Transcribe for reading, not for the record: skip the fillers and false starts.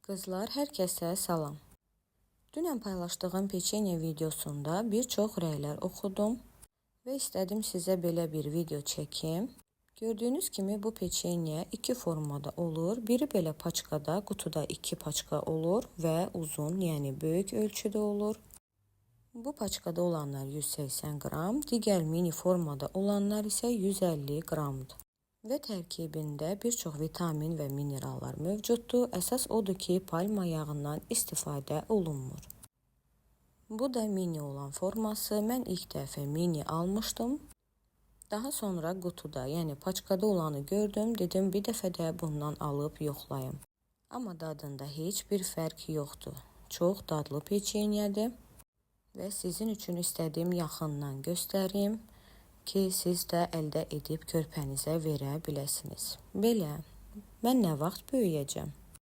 Kızlar, hər kəsə salam. Dünən paylaşdığım peçenya videosunda bir çox rəylər oxudum və istədim sizə belə bir video çəkim. Gördüyünüz kimi bu peçenya iki formada olur. Biri belə paçkada, qutuda iki paçka olur və uzun, yəni böyük ölçüdə olur. Bu paçkada olanlar 180 qram, digər mini formada olanlar isə 150 qramdır. Və tərkibində bir çox vitamin və minerallar mövcuddur. Əsas odur ki, palma yağından istifadə olunmur. Bu da mini olan forması. Mən ilk dəfə mini almışdım. Daha sonra qutuda, yəni paçkada olanı gördüm. Dedim, bir dəfə də bundan alıb yoxlayım. Amma dadında heç bir fərq yoxdur. Çox dadlı peçenyadır. Və sizin üçün istədiyim yaxından göstərim ki, siz də əldə edib körpənizə verə biləsiniz. Belə, mən nə vaxt böyüyəcəm?